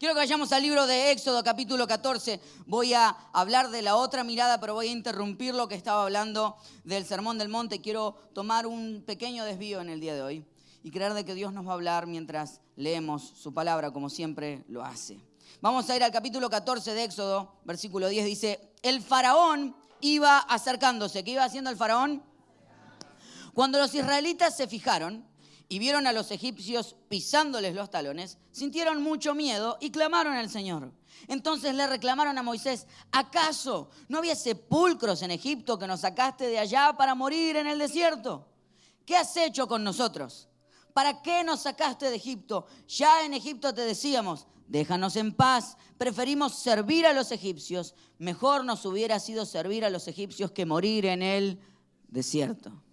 Quiero que vayamos al libro de Éxodo, capítulo 14. Voy a hablar de la otra mirada, pero voy a interrumpir lo que estaba hablando del Sermón del Monte. Quiero tomar un pequeño desvío en el día de hoy y creer de que Dios nos va a hablar mientras leemos su palabra, como siempre lo hace. Vamos a ir al capítulo 14 de Éxodo, versículo 10. Dice, el faraón iba acercándose. ¿Qué iba haciendo el faraón? Cuando los israelitas se fijaron y vieron a los egipcios pisándoles los talones, sintieron mucho miedo y clamaron al Señor. Entonces le reclamaron a Moisés, ¿acaso no había sepulcros en Egipto que nos sacaste de allá para morir en el desierto? ¿Qué has hecho con nosotros? ¿Para qué nos sacaste de Egipto? Ya en Egipto te decíamos, déjanos en paz, preferimos servir a los egipcios. Mejor nos hubiera sido servir a los egipcios que morir en el desierto.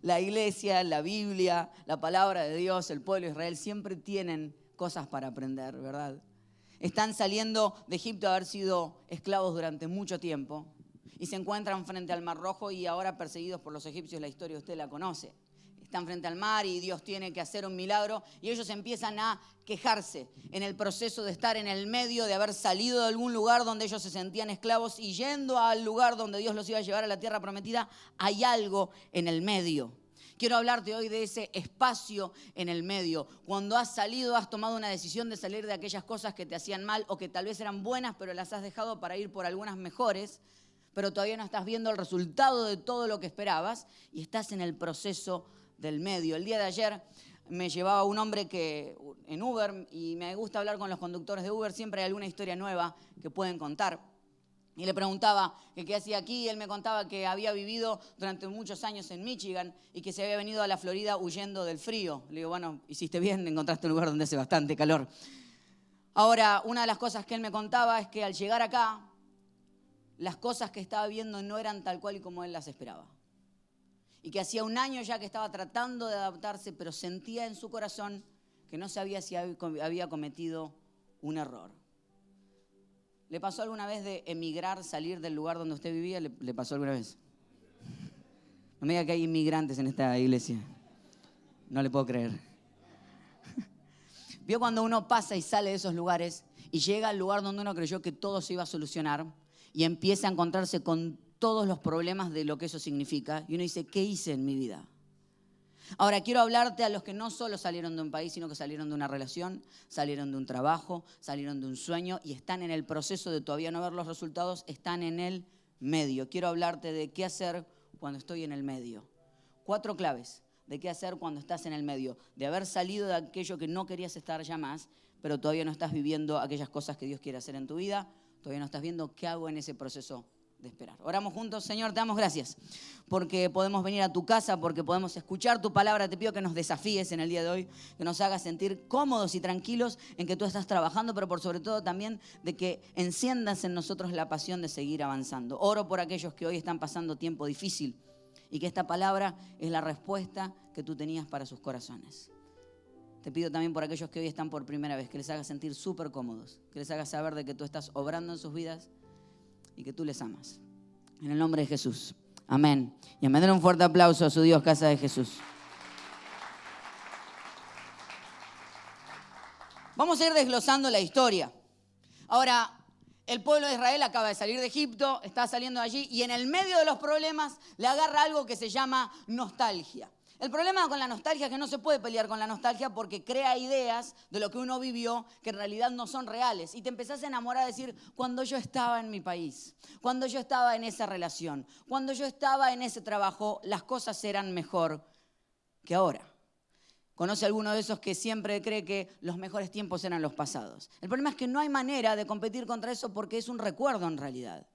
La iglesia, la Biblia, la palabra de Dios, el pueblo de Israel siempre tienen cosas para aprender, ¿verdad? Están saliendo de Egipto a haber sido esclavos durante mucho tiempo y se encuentran frente al Mar Rojo y ahora perseguidos por los egipcios. La historia usted la conoce. Están frente al mar y Dios tiene que hacer un milagro y ellos empiezan a quejarse en el proceso de estar en el medio, de haber salido de algún lugar donde ellos se sentían esclavos y yendo al lugar donde Dios los iba a llevar a la tierra prometida. Hay algo en el medio. Quiero hablarte hoy de ese espacio en el medio. Cuando has salido, has tomado una decisión de salir de aquellas cosas que te hacían mal o que tal vez eran buenas, pero las has dejado para ir por algunas mejores, pero todavía no estás viendo el resultado de todo lo que esperabas y estás en el proceso del medio. El día de ayer me llevaba un hombre en Uber y me gusta hablar con los conductores de Uber. Siempre hay alguna historia nueva que pueden contar. Y le preguntaba que qué hacía aquí. Él me contaba que había vivido durante muchos años en Michigan y que se había venido a la Florida huyendo del frío. Le digo, bueno, hiciste bien, encontraste un lugar donde hace bastante calor. Ahora, una de las cosas que él me contaba es que al llegar acá, las cosas que estaba viendo no eran tal cual y como él las esperaba. Y que hacía un año ya que estaba tratando de adaptarse, pero sentía en su corazón que no sabía si había cometido un error. ¿Le pasó alguna vez de emigrar, salir del lugar donde usted vivía? ¿Le pasó alguna vez? No me diga que hay inmigrantes en esta iglesia. No le puedo creer. ¿Vio cuando uno pasa y sale de esos lugares y llega al lugar donde uno creyó que todo se iba a solucionar y empieza a encontrarse con todos los problemas de lo que eso significa? Y uno dice, ¿qué hice en mi vida? Ahora, quiero hablarte a los que no solo salieron de un país, sino que salieron de una relación, salieron de un trabajo, salieron de un sueño y están en el proceso de todavía no ver los resultados, están en el medio. Quiero hablarte de qué hacer cuando estoy en el medio. 4 claves de qué hacer cuando estás en el medio. De haber salido de aquello que no querías estar ya más, pero todavía no estás viviendo aquellas cosas que Dios quiere hacer en tu vida. Todavía no estás viendo qué hago en ese proceso de esperar. Oramos juntos. Señor, te damos gracias porque podemos venir a tu casa, porque podemos escuchar tu palabra. Te pido que nos desafíes en el día de hoy, que nos hagas sentir cómodos y tranquilos en que tú estás trabajando, pero por sobre todo también de que enciendas en nosotros la pasión de seguir avanzando. Oro por aquellos que hoy están pasando tiempo difícil y que esta palabra es la respuesta que tú tenías para sus corazones. Te pido también por aquellos que hoy están por primera vez, que les hagas sentir súper cómodos, que les hagas saber de que tú estás obrando en sus vidas y que tú les amas. En el nombre de Jesús. Amén. Y amén. Den un fuerte aplauso a su Dios, Casa de Jesús. Vamos a ir desglosando la historia. Ahora, el pueblo de Israel acaba de salir de Egipto, está saliendo de allí y en el medio de los problemas le agarra algo que se llama nostalgia. El problema con la nostalgia es que no se puede pelear con la nostalgia porque crea ideas de lo que uno vivió que en realidad no son reales. Y te empezás a enamorar, a decir, cuando yo estaba en mi país, cuando yo estaba en esa relación, cuando yo estaba en ese trabajo, las cosas eran mejor que ahora. ¿Conoce alguno de esos que siempre cree que los mejores tiempos eran los pasados? El problema es que no hay manera de competir contra eso porque es un recuerdo en realidad.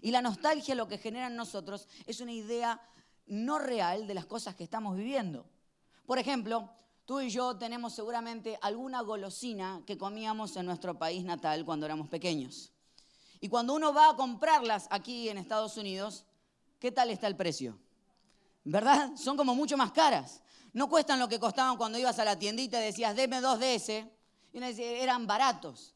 Y la nostalgia lo que genera en nosotros es una idea no real de las cosas que estamos viviendo. Por ejemplo, tú y yo tenemos seguramente alguna golosina que comíamos en nuestro país natal cuando éramos pequeños. Y cuando uno va a comprarlas aquí en Estados Unidos, ¿qué tal está el precio? ¿Verdad? Son como mucho más caras. No cuestan lo que costaban cuando ibas a la tiendita y decías, deme 2 de ese. Y uno decía, eran baratos.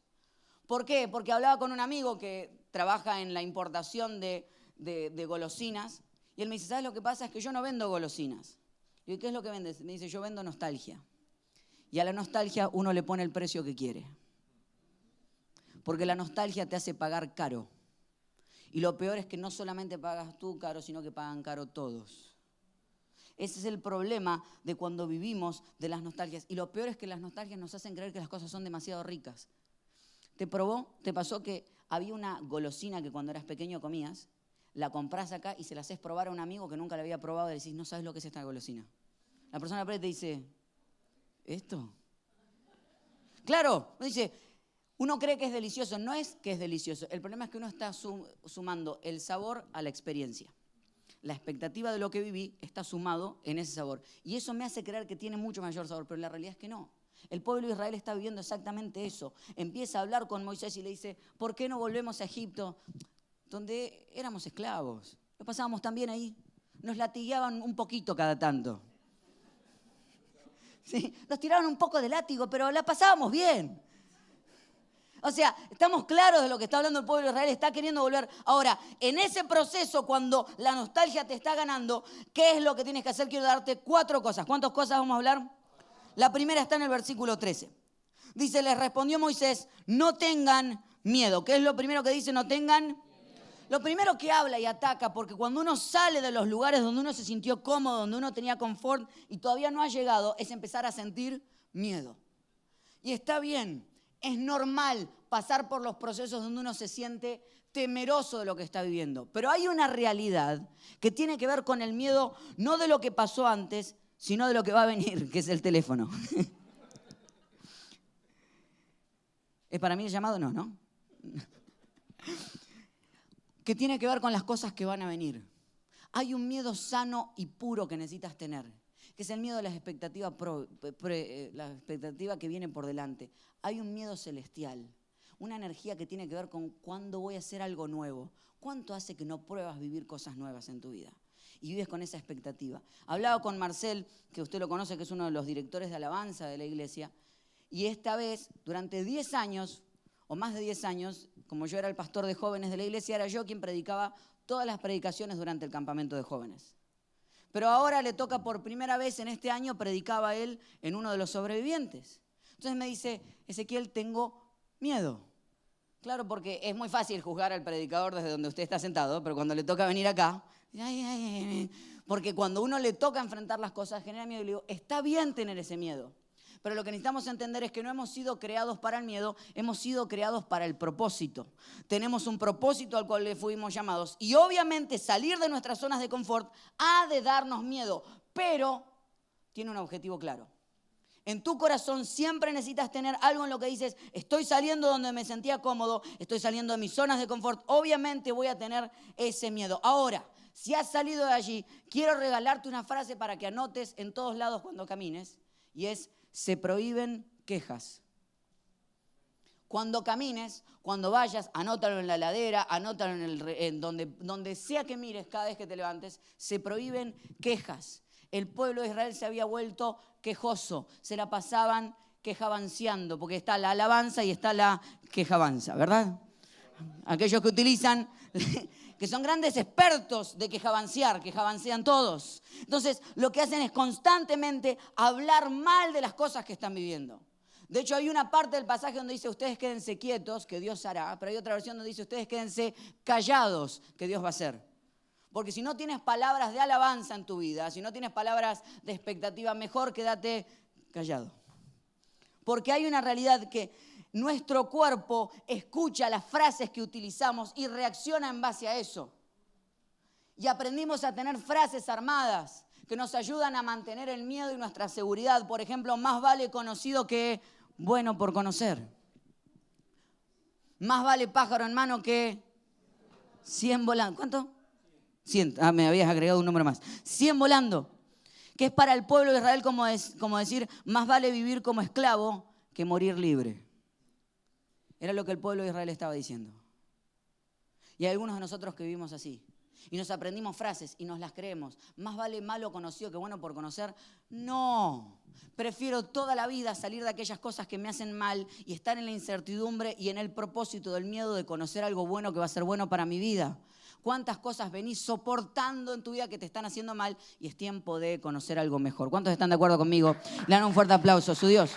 ¿Por qué? Porque hablaba con un amigo que trabaja en la importación de golosinas. Y él me dice, ¿sabes lo que pasa? Es que yo no vendo golosinas. Y digo, ¿qué es lo que vendes? Me dice, yo vendo nostalgia. Y a la nostalgia uno le pone el precio que quiere. Porque la nostalgia te hace pagar caro. Y lo peor es que no solamente pagas tú caro, sino que pagan caro todos. Ese es el problema de cuando vivimos de las nostalgias. Y lo peor es que las nostalgias nos hacen creer que las cosas son demasiado ricas. ¿Te pasó que había una golosina que cuando eras pequeño comías, la compras acá y se la haces probar a un amigo que nunca la había probado y decís, no sabes lo que es esta golosina? La persona te dice, ¿esto? Claro, dice, uno cree que es delicioso, no es que es delicioso. El problema es que uno está sumando el sabor a la experiencia. La expectativa de lo que viví está sumado en ese sabor. Y eso me hace creer que tiene mucho mayor sabor, pero la realidad es que no. El pueblo de Israel está viviendo exactamente eso. Empieza a hablar con Moisés y le dice, ¿por qué no volvemos a Egipto, donde éramos esclavos? Lo pasábamos tan bien ahí. Nos latigueaban un poquito cada tanto. Sí, nos tiraban un poco de látigo, pero la pasábamos bien. O sea, estamos claros de lo que está hablando el pueblo de Israel, está queriendo volver. Ahora, en ese proceso, cuando la nostalgia te está ganando, ¿qué es lo que tienes que hacer? Quiero darte 4 cosas. ¿Cuántas cosas vamos a hablar? La primera está en el versículo 13. Dice, les respondió Moisés, no tengan miedo. ¿Qué es lo primero que dice? No tengan. Lo primero que habla y ataca, porque cuando uno sale de los lugares donde uno se sintió cómodo, donde uno tenía confort y todavía no ha llegado, es empezar a sentir miedo. Y está bien. Es normal pasar por los procesos donde uno se siente temeroso de lo que está viviendo. Pero hay una realidad que tiene que ver con el miedo, no de lo que pasó antes, sino de lo que va a venir, que es el teléfono. ¿Es para mí el llamado? No, ¿no? Que tiene que ver con las cosas que van a venir. Hay un miedo sano y puro que necesitas tener, que es el miedo a la expectativa que viene por delante. Hay un miedo celestial, una energía que tiene que ver con cuándo voy a hacer algo nuevo. ¿Cuánto hace que no pruebas vivir cosas nuevas en tu vida? Y vives con esa expectativa. Hablaba con Marcel, que usted lo conoce, que es uno de los directores de alabanza de la iglesia, y esta vez, durante 10 años, o más de 10 años, como yo era el pastor de jóvenes de la iglesia, era yo quien predicaba todas las predicaciones durante el campamento de jóvenes. Pero ahora le toca por primera vez en este año, predicaba él en uno de los sobrevivientes. Entonces me dice, Ezequiel, tengo miedo. Claro, porque es muy fácil juzgar al predicador desde donde usted está sentado, pero cuando le toca venir acá, porque cuando uno le toca enfrentar las cosas, genera miedo. Y le digo, está bien tener ese miedo. Pero lo que necesitamos entender es que no hemos sido creados para el miedo, hemos sido creados para el propósito. Tenemos un propósito al cual le fuimos llamados. Y obviamente salir de nuestras zonas de confort ha de darnos miedo, pero tiene un objetivo claro. En tu corazón siempre necesitas tener algo en lo que dices, estoy saliendo donde me sentía cómodo, estoy saliendo de mis zonas de confort, obviamente voy a tener ese miedo. Ahora, si has salido de allí, quiero regalarte una frase para que anotes en todos lados cuando camines, y es, se prohíben quejas. Cuando camines, cuando vayas, anótalo en la ladera, anótalo en donde sea que mires cada vez que te levantes, se prohíben quejas. El pueblo de Israel se había vuelto quejoso, se la pasaban quejabanciando, porque está la alabanza y está la quejabanza, ¿verdad? Aquellos que utilizan, que son grandes expertos de quejabancian todos. Entonces, lo que hacen es constantemente hablar mal de las cosas que están viviendo. De hecho, hay una parte del pasaje donde dice, ustedes quédense quietos, que Dios hará, pero hay otra versión donde dice, ustedes quédense callados, que Dios va a hacer. Porque si no tienes palabras de alabanza en tu vida, si no tienes palabras de expectativa, mejor quédate callado. Porque hay una realidad que nuestro cuerpo escucha las frases que utilizamos y reacciona en base a eso. Y aprendimos a tener frases armadas que nos ayudan a mantener el miedo y nuestra seguridad. Por ejemplo, más vale conocido que bueno por conocer. Más vale pájaro en mano que 100 volando. ¿Cuánto? 100. Me habías agregado un número más. 100 volando. Que es para el pueblo de Israel como decir, más vale vivir como esclavo que morir libre. Era lo que el pueblo de Israel estaba diciendo. Y hay algunos de nosotros que vivimos así. Y nos aprendimos frases y nos las creemos. Más vale malo conocido que bueno por conocer. No. Prefiero toda la vida salir de aquellas cosas que me hacen mal y estar en la incertidumbre y en el propósito del miedo de conocer algo bueno que va a ser bueno para mi vida. ¿Cuántas cosas venís soportando en tu vida que te están haciendo mal? Y es tiempo de conocer algo mejor. ¿Cuántos están de acuerdo conmigo? Le dan un fuerte aplauso a su Dios.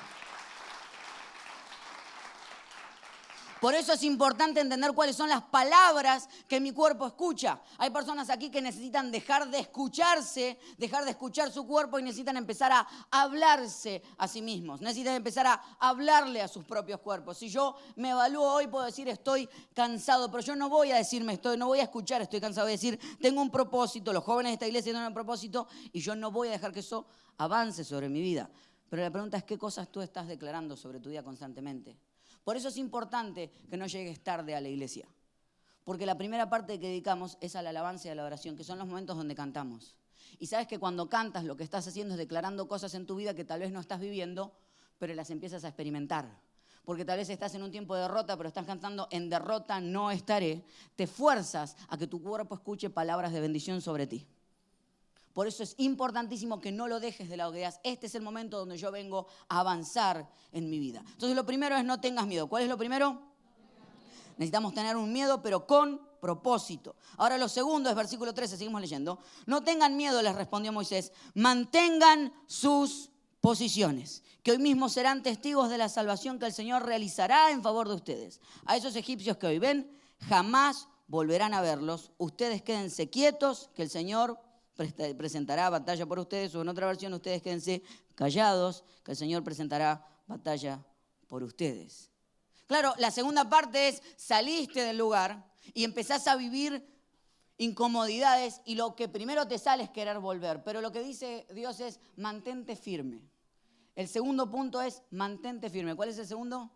Por eso es importante entender cuáles son las palabras que mi cuerpo escucha. Hay personas aquí que necesitan dejar de escucharse, dejar de escuchar su cuerpo y necesitan empezar a hablarse a sí mismos. Necesitan empezar a hablarle a sus propios cuerpos. Si yo me evalúo hoy, puedo decir estoy cansado, pero yo no voy a decirme no voy a escuchar estoy cansado. Voy a decir tengo un propósito, los jóvenes de esta iglesia tienen un propósito y yo no voy a dejar que eso avance sobre mi vida. Pero la pregunta es qué cosas tú estás declarando sobre tu vida constantemente. Por eso es importante que no llegues tarde a la iglesia. Porque la primera parte que dedicamos es a la alabanza y a la oración, que son los momentos donde cantamos. Y sabes que cuando cantas lo que estás haciendo es declarando cosas en tu vida que tal vez no estás viviendo, pero las empiezas a experimentar. Porque tal vez estás en un tiempo de derrota, pero estás cantando en derrota no estaré. Te fuerzas a que tu cuerpo escuche palabras de bendición sobre ti. Por eso es importantísimo que no lo dejes de lado, que digas, este es el momento donde yo vengo a avanzar en mi vida. Entonces lo primero es no tengas miedo. ¿Cuál es lo primero? Necesitamos tener un miedo, pero con propósito. Ahora lo segundo es versículo 13, seguimos leyendo. No tengan miedo, les respondió Moisés, mantengan sus posiciones, que hoy mismo serán testigos de la salvación que el Señor realizará en favor de ustedes. A esos egipcios que hoy ven, jamás volverán a verlos. Ustedes quédense quietos, que el Señor presentará batalla por ustedes, o en otra versión, ustedes quédense callados, que el Señor presentará batalla por ustedes. Claro, la segunda parte es, saliste del lugar y empezás a vivir incomodidades y lo que primero te sale es querer volver. Pero lo que dice Dios es, mantente firme. El segundo punto es, mantente firme. ¿Cuál es el segundo?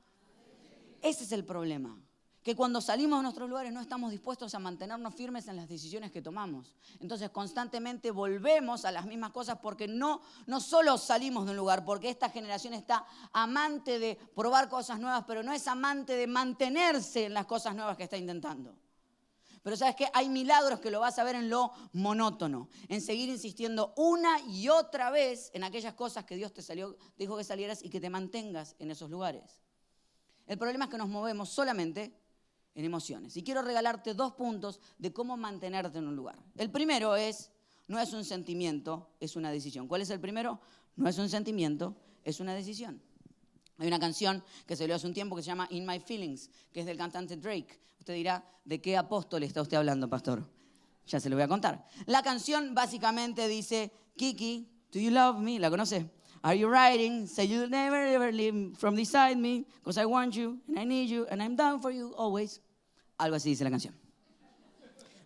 Ese es el problema. Que cuando salimos de nuestros lugares no estamos dispuestos a mantenernos firmes en las decisiones que tomamos. Entonces constantemente volvemos a las mismas cosas porque no solo salimos de un lugar, porque esta generación está amante de probar cosas nuevas, pero no es amante de mantenerse en las cosas nuevas que está intentando. Pero ¿sabes qué? Hay milagros que lo vas a ver en lo monótono, en seguir insistiendo una y otra vez en aquellas cosas que Dios te dijo que salieras y que te mantengas en esos lugares. El problema es que nos movemos solamente en emociones. Y quiero regalarte 2 puntos de cómo mantenerte en un lugar. El primero no es un sentimiento, es una decisión. ¿Cuál es el primero? No es un sentimiento, es una decisión. Hay una canción que salió hace un tiempo que se llama In My Feelings, que es del cantante Drake. Usted dirá, ¿de qué apóstol está usted hablando, pastor? Ya se lo voy a contar. La canción básicamente dice, Kiki, do you love me? ¿La conoce? Are you riding? Say you'll never ever leave from beside me, because I want you, and I need you, and I'm down for you always. Algo así dice la canción.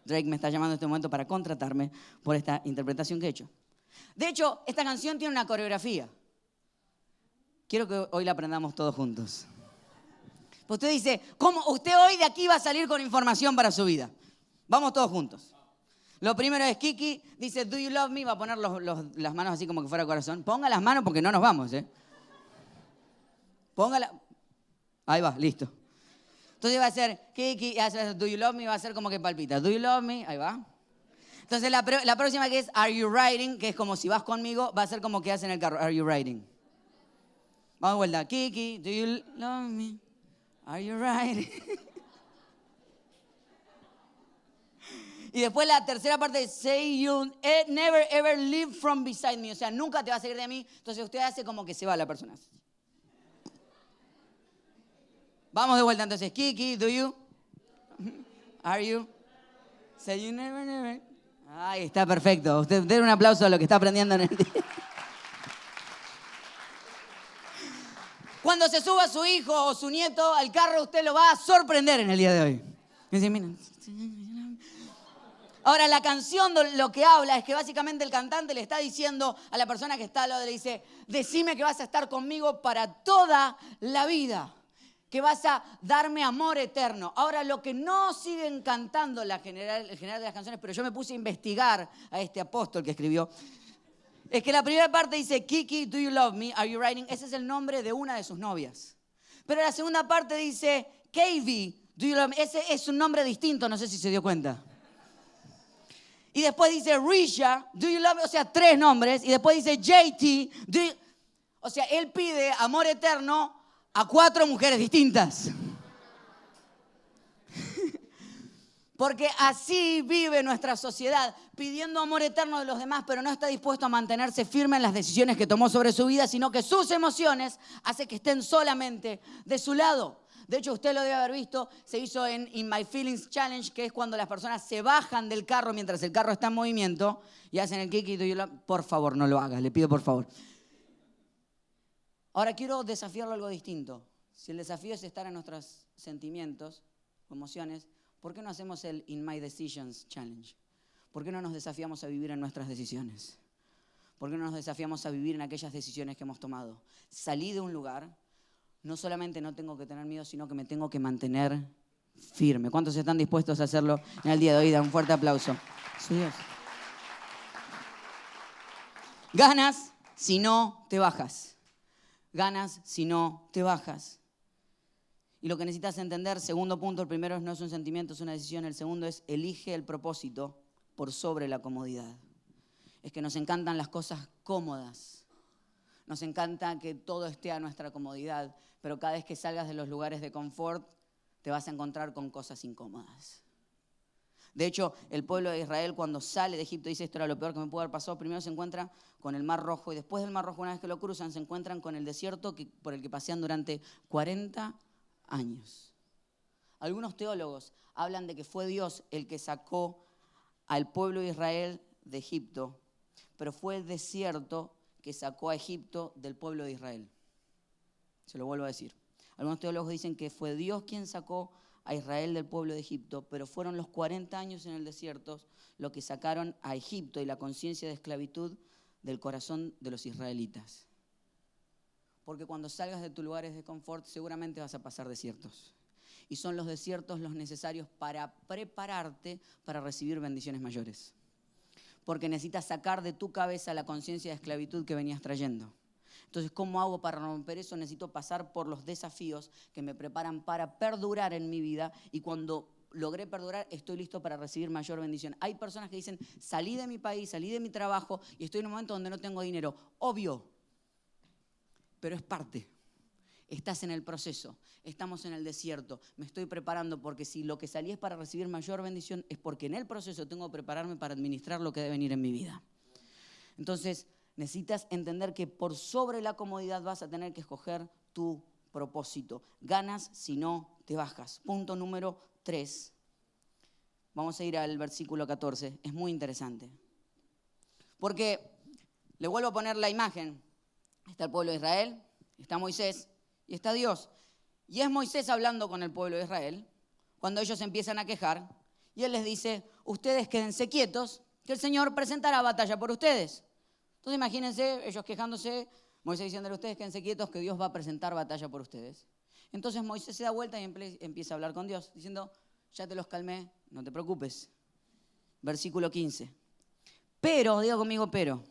Drake me está llamando en este momento para contratarme por esta interpretación que he hecho. De hecho, esta canción tiene una coreografía. Quiero que hoy la aprendamos todos juntos. Pues usted dice, ¿cómo? Usted hoy de aquí va a salir con información para su vida. Vamos todos juntos. Lo primero es Kiki, dice, do you love me? Va a poner las manos así como que fuera corazón. Ponga las manos porque no nos vamos, ¿eh? Póngala. Ahí va, listo. Entonces va a ser Kiki, do you love me? Va a ser como que palpita. Do you love me? Ahí va. Entonces la próxima que es Are you riding? Que es como si vas conmigo, va a ser como que hace en el carro. Are you riding? Vamos de vuelta. Kiki, do you love me? Are you riding? Y después la tercera parte es Say you'll never ever leave from beside me. O sea, nunca te vas a ir de mí. Entonces usted hace como que se va la persona. Vamos de vuelta entonces. Kiki, do you? Are you? Say you never, never. Ahí está, perfecto. Usted den un aplauso a lo que está aprendiendo en el día. Cuando se suba su hijo o su nieto al carro, usted lo va a sorprender en el día de hoy. Dice, miren. Ahora, la canción lo que habla es que básicamente el cantante le está diciendo a la persona que está al lado, le dice, decime que vas a estar conmigo para toda la vida, que vas a darme amor eterno. Ahora, lo que no siguen cantando el general de las canciones, pero yo me puse a investigar a este apóstol que escribió, es que la primera parte dice, Kiki, do you love me? Are you riding? Ese es el nombre de una de sus novias. Pero la segunda parte dice, KV, do you love me? Ese es un nombre distinto, no sé si se dio cuenta. Y después dice Risha, do you love me? O sea, 3 nombres. Y después dice JT, o sea, él pide amor eterno a 4 mujeres distintas. Porque así vive nuestra sociedad, pidiendo amor eterno de los demás, pero no está dispuesto a mantenerse firme en las decisiones que tomó sobre su vida, sino que sus emociones hacen que estén solamente de su lado. De hecho, usted lo debe haber visto, se hizo en In My Feelings Challenge, que es cuando las personas se bajan del carro mientras el carro está en movimiento y hacen el kick y por favor, no lo hagas, le pido por favor. Ahora quiero desafiarlo a algo distinto. Si el desafío es estar en nuestros sentimientos o emociones, ¿por qué no hacemos el In My Decisions Challenge? ¿Por qué no nos desafiamos a vivir en nuestras decisiones? ¿Por qué no nos desafiamos a vivir en aquellas decisiones que hemos tomado? Salí de un lugar, no solamente no tengo que tener miedo, sino que me tengo que mantener firme. ¿Cuántos están dispuestos a hacerlo en el día de hoy? Da un fuerte aplauso. Soy Dios. Ganas si no te bajas. Ganas si no te bajas. Y lo que necesitas entender, segundo punto, el primero no es un sentimiento, es una decisión. El segundo es elige el propósito por sobre la comodidad. Es que nos encantan las cosas cómodas. Nos encanta que todo esté a nuestra comodidad, pero cada vez que salgas de los lugares de confort, te vas a encontrar con cosas incómodas. De hecho, el pueblo de Israel cuando sale de Egipto, dice esto era lo peor que me pudo haber pasado, primero se encuentra con el Mar Rojo y después del Mar Rojo, una vez que lo cruzan, se encuentran con el desierto por el que pasean durante 40 años. Algunos teólogos hablan de que fue Dios el que sacó al pueblo de Israel de Egipto, pero fue el desierto que sacó a Egipto del pueblo de Israel. Se lo vuelvo a decir. Algunos teólogos dicen que fue Dios quien sacó a Israel del pueblo de Egipto, pero fueron los 40 años en el desierto lo que sacaron a Egipto y la conciencia de esclavitud del corazón de los israelitas. Porque cuando salgas de tus lugares de confort seguramente vas a pasar desiertos. Y son los desiertos los necesarios para prepararte para recibir bendiciones mayores. Porque necesitas sacar de tu cabeza la conciencia de esclavitud que venías trayendo. Entonces, ¿cómo hago para romper eso? Necesito pasar por los desafíos que me preparan para perdurar en mi vida y cuando logré perdurar, estoy listo para recibir mayor bendición. Hay personas que dicen, salí de mi país, salí de mi trabajo y estoy en un momento donde no tengo dinero. Obvio, pero es parte. Estás en el proceso, estamos en el desierto, me estoy preparando porque si lo que salí es para recibir mayor bendición es porque en el proceso tengo que prepararme para administrar lo que debe venir en mi vida. Entonces, necesitas entender que por sobre la comodidad vas a tener que escoger tu propósito. Ganas si no te bajas. Punto número 3. Vamos a ir al versículo 14. Es muy interesante. Porque le vuelvo a poner la imagen. Está el pueblo de Israel, está Moisés y está Dios. Y es Moisés hablando con el pueblo de Israel cuando ellos empiezan a quejar. Y él les dice, ustedes quédense quietos, que el Señor presentará batalla por ustedes. Entonces imagínense, ellos quejándose, Moisés diciéndole a ustedes, quédense quietos, que Dios va a presentar batalla por ustedes. Entonces Moisés se da vuelta y empieza a hablar con Dios, diciendo, ya te los calmé, no te preocupes. Versículo 15. Pero, diga conmigo, pero.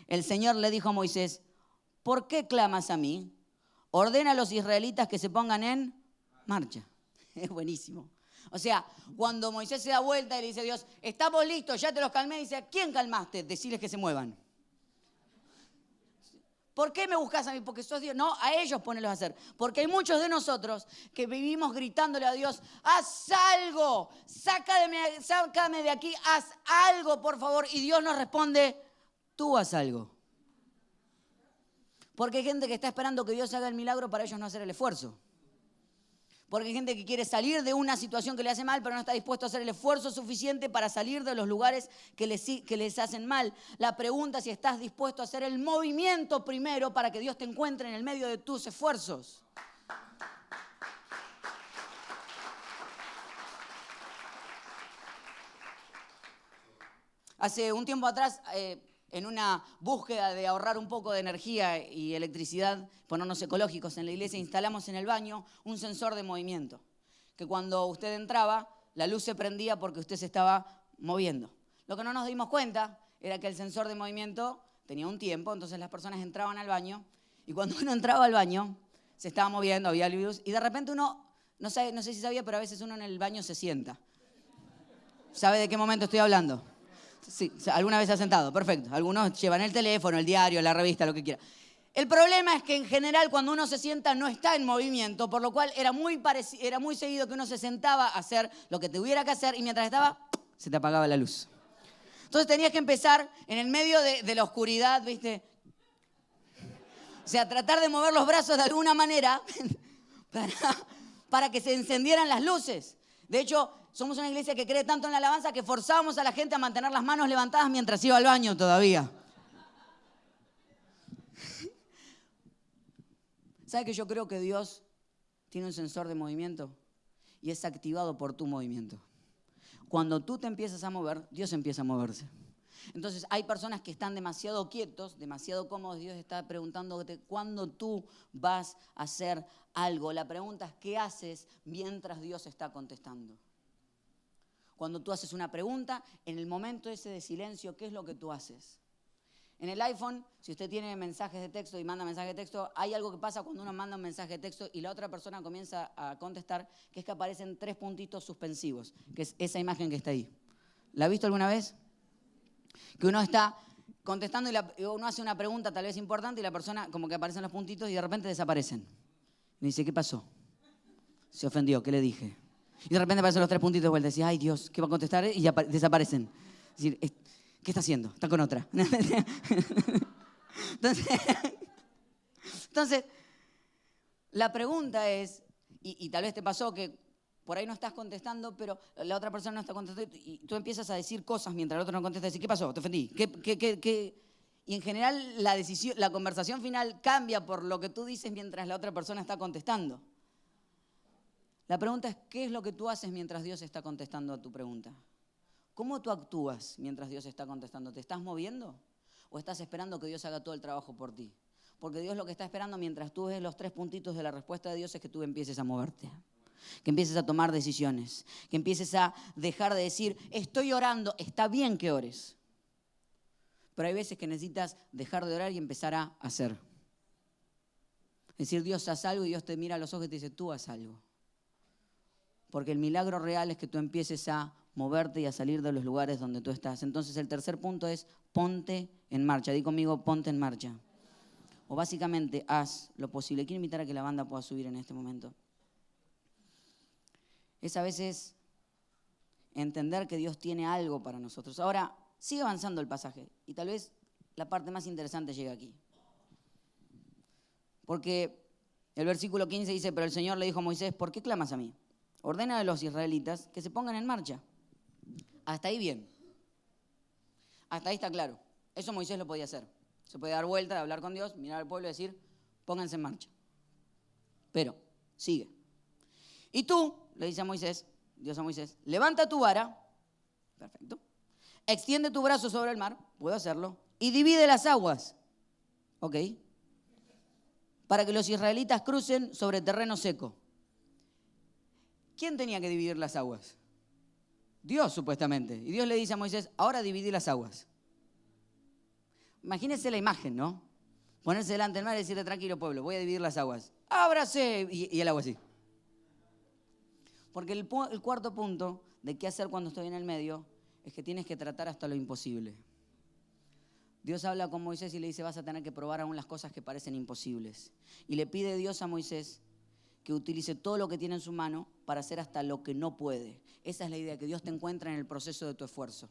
El Señor le dijo a Moisés, ¿por qué clamas a mí? Ordena a los israelitas que se pongan en marcha. Es buenísimo. O sea, cuando Moisés se da vuelta y le dice a Dios, estamos listos, ya te los calmé, dice, ¿a quién calmaste? Deciles que se muevan. ¿Por qué me buscas a mí? Porque sos Dios. No, a ellos ponelos a hacer. Porque hay muchos de nosotros que vivimos gritándole a Dios, haz algo, sácame de aquí, haz algo, por favor. Y Dios nos responde, tú haz algo. Porque hay gente que está esperando que Dios haga el milagro para ellos no hacer el esfuerzo. Porque hay gente que quiere salir de una situación que le hace mal, pero no está dispuesto a hacer el esfuerzo suficiente para salir de los lugares que les hacen mal. La pregunta es si estás dispuesto a hacer el movimiento primero para que Dios te encuentre en el medio de tus esfuerzos. Hace un tiempo atrás, en una búsqueda de ahorrar un poco de energía y electricidad, ponernos ecológicos en la iglesia, instalamos en el baño un sensor de movimiento, que cuando usted entraba, la luz se prendía porque usted se estaba moviendo. Lo que no nos dimos cuenta era que el sensor de movimiento tenía un tiempo, entonces las personas entraban al baño, y cuando uno entraba al baño, se estaba moviendo, había luz, y de repente uno, no sé si sabía, pero a veces uno en el baño se sienta. ¿Sabe de qué momento estoy hablando? Sí, alguna vez se ha sentado, perfecto. Algunos llevan el teléfono, el diario, la revista, lo que quiera. El problema es que en general cuando uno se sienta no está en movimiento, por lo cual era muy seguido que uno se sentaba a hacer lo que tuviera que hacer y mientras estaba, se te apagaba la luz. Entonces tenías que empezar en el medio de la oscuridad, ¿viste? O sea, tratar de mover los brazos de alguna manera para, para que se encendieran las luces. De hecho, somos una iglesia que cree tanto en la alabanza que forzábamos a la gente a mantener las manos levantadas mientras iba al baño todavía. ¿Sabe que yo creo que Dios tiene un sensor de movimiento? Y es activado por tu movimiento. Cuando tú te empiezas a mover, Dios empieza a moverse. Entonces hay personas que están demasiado quietos, demasiado cómodos. Dios está preguntándote cuándo tú vas a hacer algo. La pregunta es, ¿qué haces mientras Dios está contestando? Cuando tú haces una pregunta, en el momento ese de silencio, ¿qué es lo que tú haces? En el iPhone, si usted tiene mensajes de texto y manda mensajes de texto, hay algo que pasa cuando uno manda un mensaje de texto y la otra persona comienza a contestar, que es que aparecen 3 puntitos suspensivos, que es esa imagen que está ahí. ¿La ha visto alguna vez? Que uno está contestando y uno hace una pregunta tal vez importante y la persona como que aparecen los puntitos y de repente desaparecen. Y dice, ¿qué pasó? Se ofendió, ¿qué le dije? Y de repente aparecen los 3 puntitos de vuelta y dice, ay Dios, ¿qué va a contestar? Y ya desaparecen. Es decir, ¿qué está haciendo? Está con otra. Entonces, la pregunta es, y tal vez te pasó que por ahí no estás contestando, pero la otra persona no está contestando y tú empiezas a decir cosas mientras el otro no contesta. Decir, ¿qué pasó? ¿Te ofendí? ¿Qué? Y en general la conversación final cambia por lo que tú dices mientras la otra persona está contestando. La pregunta es, ¿qué es lo que tú haces mientras Dios está contestando a tu pregunta? ¿Cómo tú actúas mientras Dios está contestando? ¿Te estás moviendo o estás esperando que Dios haga todo el trabajo por ti? Porque Dios lo que está esperando mientras tú ves los 3 puntitos de la respuesta de Dios es que tú empieces a moverte, que empieces a tomar decisiones, que empieces a dejar de decir, estoy orando, está bien que ores. Pero hay veces que necesitas dejar de orar y empezar a hacer. Es decir, Dios haz algo y Dios te mira a los ojos y te dice, tú haz algo. Porque el milagro real es que tú empieces a moverte y a salir de los lugares donde tú estás. Entonces el tercer punto es ponte en marcha. Di conmigo, ponte en marcha. O básicamente haz lo posible. Quiero invitar a que la banda pueda subir en este momento. Es a veces entender que Dios tiene algo para nosotros. Ahora, sigue avanzando el pasaje y tal vez la parte más interesante llega aquí. Porque el versículo 15 dice, pero el Señor le dijo a Moisés, ¿por qué clamas a mí? Ordena a los israelitas que se pongan en marcha. Hasta ahí bien. Hasta ahí está claro. Eso Moisés lo podía hacer. Se podía dar vuelta, hablar con Dios, mirar al pueblo y decir, pónganse en marcha. Pero, sigue. Y tú, le dice a Moisés, Dios a Moisés, levanta tu vara, perfecto, extiende tu brazo sobre el mar, puedo hacerlo, y divide las aguas, ok, para que los israelitas crucen sobre terreno seco. ¿Quién tenía que dividir las aguas? Dios, supuestamente. Y Dios le dice a Moisés, ahora dividí las aguas. Imagínense la imagen, ¿no? Ponerse delante del mar y decirle, tranquilo pueblo, voy a dividir las aguas. ¡Ábrase! Y el agua así. Porque el cuarto punto de qué hacer cuando estoy en el medio es que tienes que tratar hasta lo imposible. Dios habla con Moisés y le dice, vas a tener que probar aún las cosas que parecen imposibles. Y le pide Dios a Moisés que utilice todo lo que tiene en su mano para hacer hasta lo que no puede. Esa es la idea, que Dios te encuentra en el proceso de tu esfuerzo,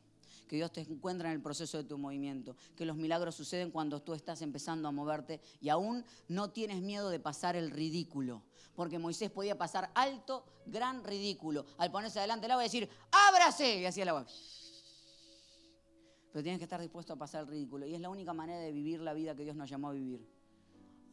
que Dios te encuentra en el proceso de tu movimiento, que los milagros suceden cuando tú estás empezando a moverte y aún no tienes miedo de pasar el ridículo, porque Moisés podía pasar alto, gran ridículo, al ponerse delante del agua y decir, ¡ábrase! Y hacía el agua. Pero tienes que estar dispuesto a pasar el ridículo y es la única manera de vivir la vida que Dios nos llamó a vivir.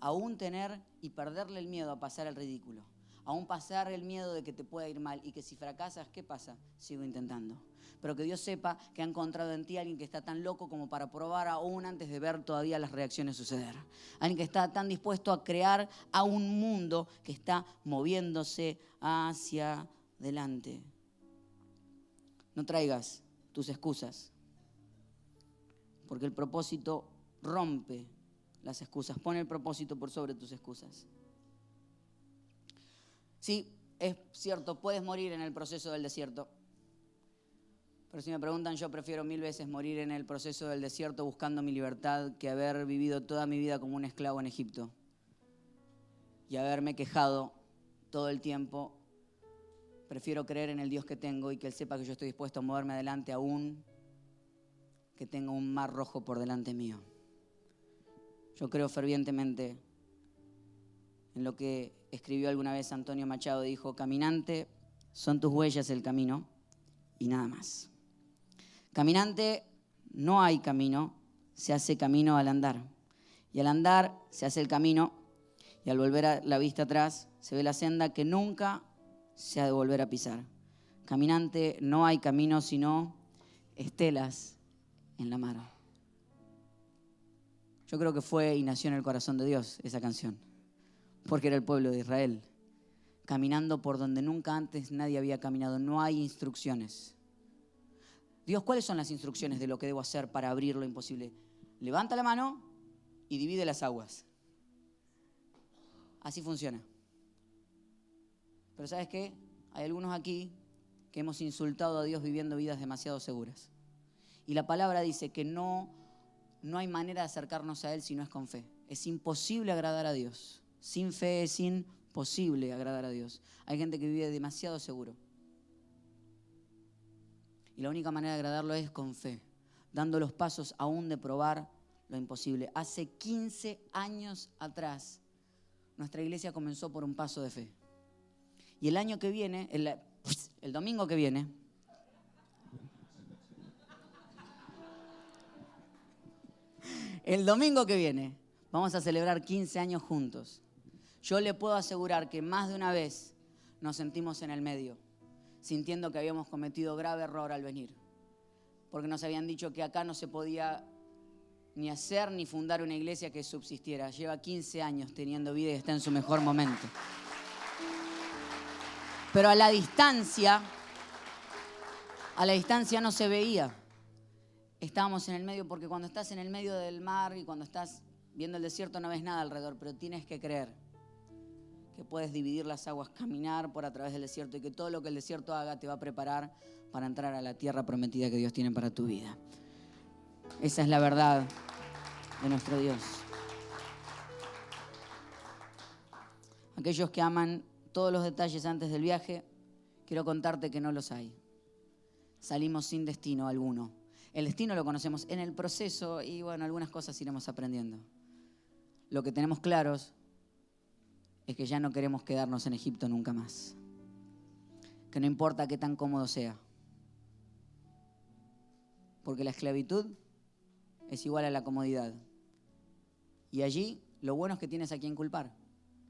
Aún tener y perderle el miedo a pasar el ridículo. Aún pasar el miedo de que te pueda ir mal y que si fracasas, ¿qué pasa? Sigo intentando. Pero que Dios sepa que ha encontrado en ti a alguien que está tan loco como para probar aún antes de ver todavía las reacciones suceder. Alguien que está tan dispuesto a crear a un mundo que está moviéndose hacia adelante. No traigas tus excusas, porque el propósito rompe las excusas. Pon el propósito por sobre tus excusas. Sí, es cierto, puedes morir en el proceso del desierto. Pero si me preguntan, yo prefiero 1000 veces morir en el proceso del desierto buscando mi libertad que haber vivido toda mi vida como un esclavo en Egipto y haberme quejado todo el tiempo. Prefiero creer en el Dios que tengo y que Él sepa que yo estoy dispuesto a moverme adelante aún que tenga un mar rojo por delante mío. Yo creo fervientemente en lo que escribió alguna vez Antonio Machado, dijo: caminante, son tus huellas el camino y nada más. Caminante, no hay camino, se hace camino al andar. Y al andar se hace el camino, y al volver a la vista atrás se ve la senda que nunca se ha de volver a pisar. Caminante, no hay camino sino estelas en la mar. Yo creo que fue y nació en el corazón de Dios esa canción, porque era el pueblo de Israel, caminando por donde nunca antes nadie había caminado. No hay instrucciones. Dios, ¿cuáles son las instrucciones de lo que debo hacer para abrir lo imposible? Levanta la mano y divide las aguas. Así funciona. Pero ¿sabes qué? Hay algunos aquí que hemos insultado a Dios viviendo vidas demasiado seguras. Y la palabra dice que no hay manera de acercarnos a Él si no es con fe. Es imposible agradar a Dios. Sin fe es imposible agradar a Dios. Hay gente que vive demasiado seguro. Y la única manera de agradarlo es con fe, dando los pasos aún de probar lo imposible. Hace 15 años atrás, nuestra iglesia comenzó por un paso de fe. Y el año que viene, el domingo que viene, vamos a celebrar 15 años juntos. Yo le puedo asegurar que más de una vez nos sentimos en el medio, sintiendo que habíamos cometido grave error al venir. Porque nos habían dicho que acá no se podía ni hacer ni fundar una iglesia que subsistiera. Lleva 15 años teniendo vida y está en su mejor momento. Pero a la distancia no se veía. Estábamos en el medio, porque cuando estás en el medio del mar y cuando estás viendo el desierto no ves nada alrededor, pero tienes que creer que puedes dividir las aguas, caminar por a través del desierto, y que todo lo que el desierto haga te va a preparar para entrar a la tierra prometida que Dios tiene para tu vida. Esa es la verdad de nuestro Dios. Aquellos que aman todos los detalles antes del viaje, quiero contarte que no los hay. Salimos sin destino alguno. El destino lo conocemos en el proceso y bueno, algunas cosas iremos aprendiendo. Lo que tenemos claros es que ya no queremos quedarnos en Egipto nunca más. Que no importa qué tan cómodo sea. Porque la esclavitud es igual a la comodidad. Y allí lo bueno es que tienes a quien culpar.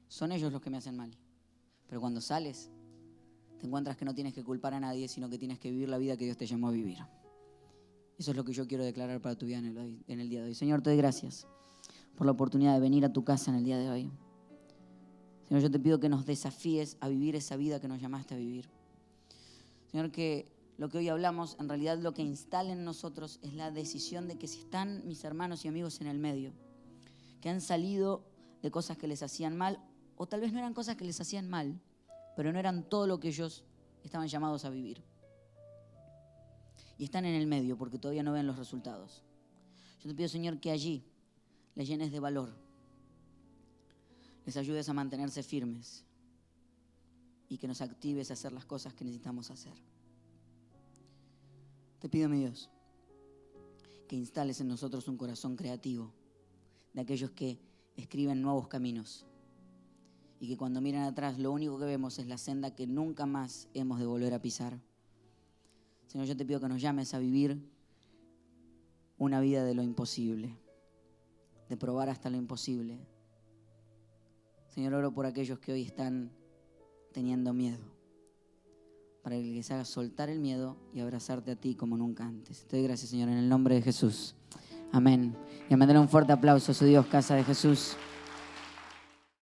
Son ellos los que me hacen mal. Pero cuando sales, te encuentras que no tienes que culpar a nadie, sino que tienes que vivir la vida que Dios te llamó a vivir. Eso es lo que yo quiero declarar para tu vida en el día de hoy. Señor, te doy gracias por la oportunidad de venir a tu casa en el día de hoy. Señor, yo te pido que nos desafíes a vivir esa vida que nos llamaste a vivir. Señor, que lo que hoy hablamos, en realidad lo que instala en nosotros es la decisión de que si están mis hermanos y amigos en el medio, que han salido de cosas que les hacían mal, o tal vez no eran cosas que les hacían mal, pero no eran todo lo que ellos estaban llamados a vivir. Y están en el medio porque todavía no ven los resultados. Yo te pido, Señor, que allí les llenes de valor, les ayudes a mantenerse firmes y que nos actives a hacer las cosas que necesitamos hacer. Te pido, mi Dios, que instales en nosotros un corazón creativo de aquellos que escriben nuevos caminos y que cuando miran atrás lo único que vemos es la senda que nunca más hemos de volver a pisar. Señor, yo te pido que nos llames a vivir una vida de lo imposible, de probar hasta lo imposible. Señor, oro por aquellos que hoy están teniendo miedo, para que les hagas soltar el miedo y abrazarte a ti como nunca antes. Te doy gracias, Señor, en el nombre de Jesús. Amén. Y a mandarle un fuerte aplauso a su Dios, Casa de Jesús.